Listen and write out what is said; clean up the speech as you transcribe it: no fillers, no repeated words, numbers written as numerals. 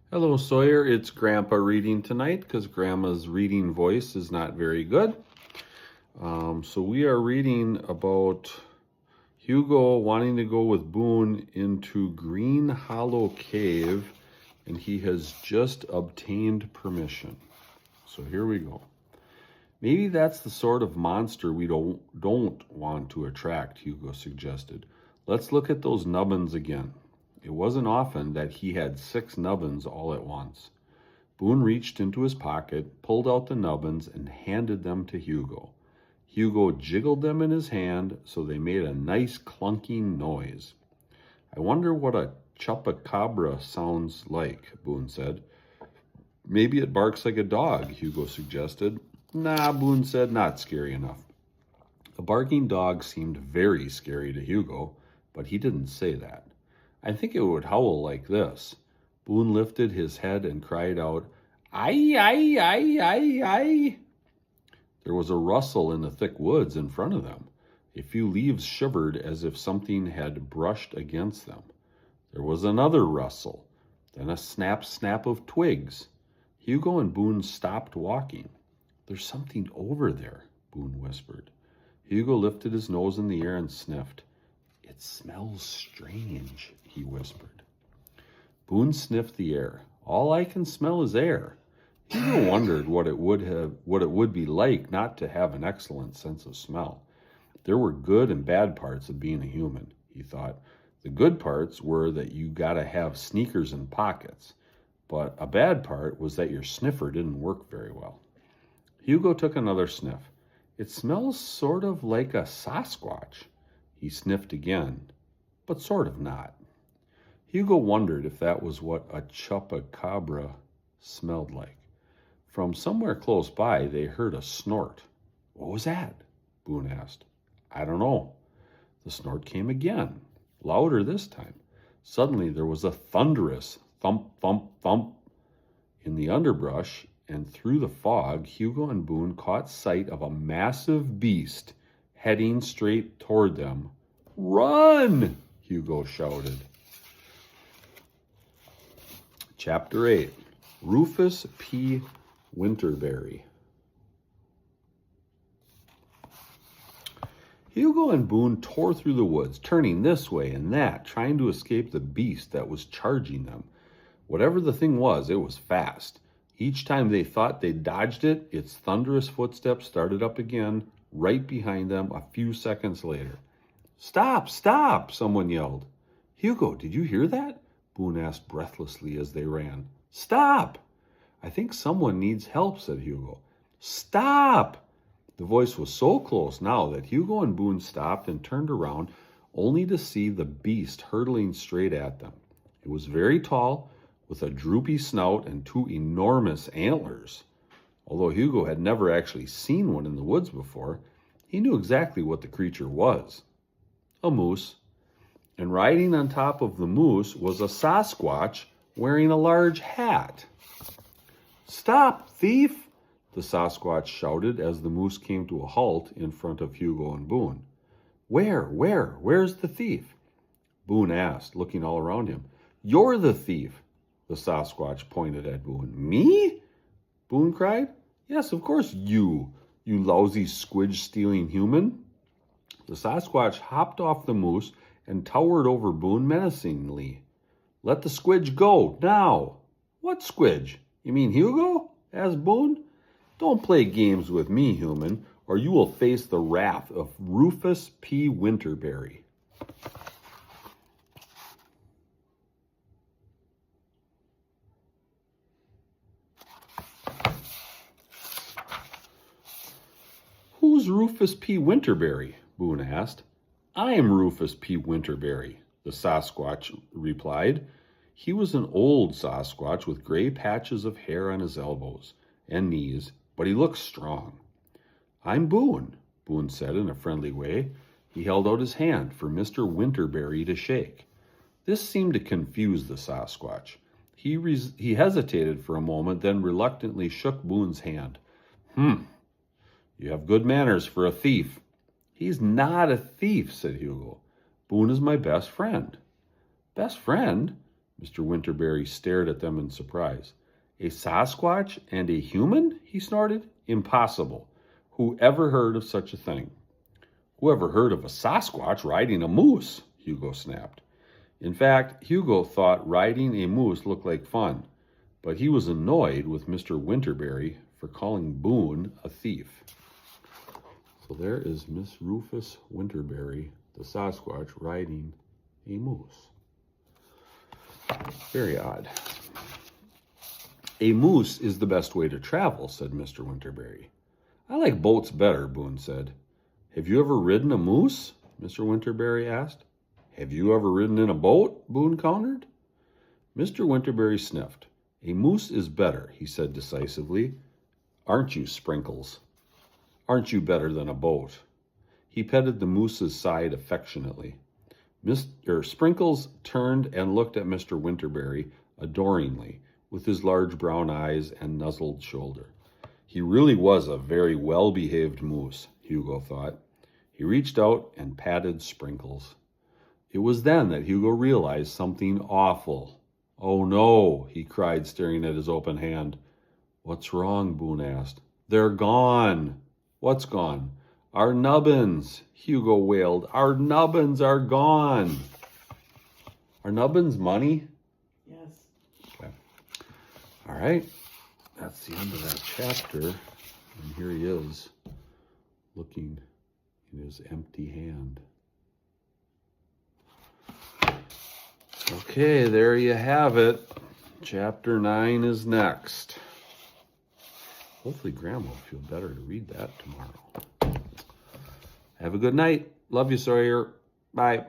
Hello, Sawyer. It's Grandpa reading tonight because Grandma's reading voice is not very good. So we are reading about Hugo wanting to go with Boone into Green Hollow Cave, and he has just obtained permission. So here we go. Maybe that's the sort of monster we don't want to attract, Hugo suggested. Let's look at those nubbins again. It wasn't often that he had 6 nubbins all at once. Boone reached into his pocket, pulled out the nubbins, and handed them to Hugo. Hugo jiggled them in his hand so they made a nice clunking noise. I wonder what a chupacabra sounds like, Boone said. Maybe it barks like a dog, Hugo suggested. Nah, Boone said, not scary enough. A barking dog seemed very scary to Hugo, but he didn't say that. I think it would howl like this. Boone lifted his head and cried out, "Aye, aye, aye, aye, aye." There was a rustle in the thick woods in front of them. A few leaves shivered as if something had brushed against them. There was another rustle, then a snap, snap of twigs. Hugo and Boone stopped walking. "There's something over there," Boone whispered. Hugo lifted his nose in the air and sniffed. "It smells strange," he whispered. Boone sniffed the air. "All I can smell is air." Hugo wondered what it would be like not to have an excellent sense of smell. There were good and bad parts of being a human, he thought. The good parts were that you gotta have sneakers and pockets, but a bad part was that your sniffer didn't work very well. Hugo took another sniff. "It smells sort of like a Sasquatch." He sniffed again, but sort of not. Hugo wondered if that was what a chupacabra smelled like. From somewhere close by, they heard a snort. "What was that?" Boone asked. "I don't know." The snort came again, louder this time. Suddenly there was a thunderous thump, thump, thump. In the underbrush and through the fog, Hugo and Boone caught sight of a massive beast heading straight toward them. "Run!" Hugo shouted. Chapter 8. Rufus P. Winterberry. Hugo and Boone tore through the woods, turning this way and that, trying to escape the beast that was charging them. Whatever the thing was, it was fast. Each time they thought they dodged it, its thunderous footsteps started up again, right behind them a few seconds later. "Stop! Stop!" someone yelled. "Hugo, did you hear that?" Boone asked breathlessly as they ran. "Stop!" "I think someone needs help," said Hugo. "Stop!" The voice was so close now that Hugo and Boone stopped and turned around, only to see the beast hurtling straight at them. It was very tall, with a droopy snout and 2 enormous antlers. Although Hugo had never actually seen one in the woods before, he knew exactly what the creature was. A moose. And riding on top of the moose was a Sasquatch wearing a large hat. "Stop, thief!" the Sasquatch shouted as the moose came to a halt in front of Hugo and Boone. Where's the thief?" Boone asked, looking all around him. "You're the thief," the Sasquatch pointed at Boone. "Me?" Boone cried. "Yes, of course you lousy squidge-stealing human." The Sasquatch hopped off the moose and towered over Boone menacingly. "Let the squidge go, now!" "What squidge? You mean Hugo?" asked Boone. "Don't play games with me, human, or you will face the wrath of Rufus P. Winterberry." "Who's Rufus P. Winterberry?" Boone asked. "I'm Rufus P. Winterberry," the Sasquatch replied. He was an old Sasquatch with gray patches of hair on his elbows and knees, but he looked strong. "I'm Boone," Boone said in a friendly way. He held out his hand for Mr. Winterberry to shake. This seemed to confuse the Sasquatch. He hesitated for a moment, then reluctantly shook Boone's hand. You have good manners for a thief." "He's not a thief," said Hugo. "Boone is my best friend." "Best friend?" Mr. Winterberry stared at them in surprise. A Sasquatch and a human? He snorted. Impossible. Who ever heard of such a thing? Who ever heard of a Sasquatch riding a moose? Hugo snapped. In fact, Hugo thought riding a moose looked like fun, but he was annoyed with Mr. Winterberry for calling Boone a thief. So there is Miss Rufus Winterberry, the Sasquatch, riding a moose. Very odd. A moose is the best way to travel, said Mr. Winterberry. I like boats better, Boone said. Have you ever ridden a moose? Mr. Winterberry asked. Have you ever ridden in a boat? Boone countered. Mr. Winterberry sniffed. A moose is better, he said decisively. Aren't you, Sprinkles? Aren't you better than a boat? He petted the moose's side affectionately. Mr. Sprinkles turned and looked at Mr. Winterberry adoringly, with his large brown eyes and nuzzled shoulder. He really was a very well-behaved moose, Hugo thought. He reached out and patted Sprinkles. It was then that Hugo realized something awful. Oh no, he cried, staring at his open hand. What's wrong? Boone asked. They're gone. What's gone? Our nubbins, Hugo wailed. Our nubbins are gone. Are nubbins money? Yes. Okay. All right. That's the end of that chapter. And here he is, looking in his empty hand. Okay, there you have it. Chapter 9 is next. Hopefully Grandma will feel better to read that tomorrow. Have a good night. Love you, Sawyer. Bye.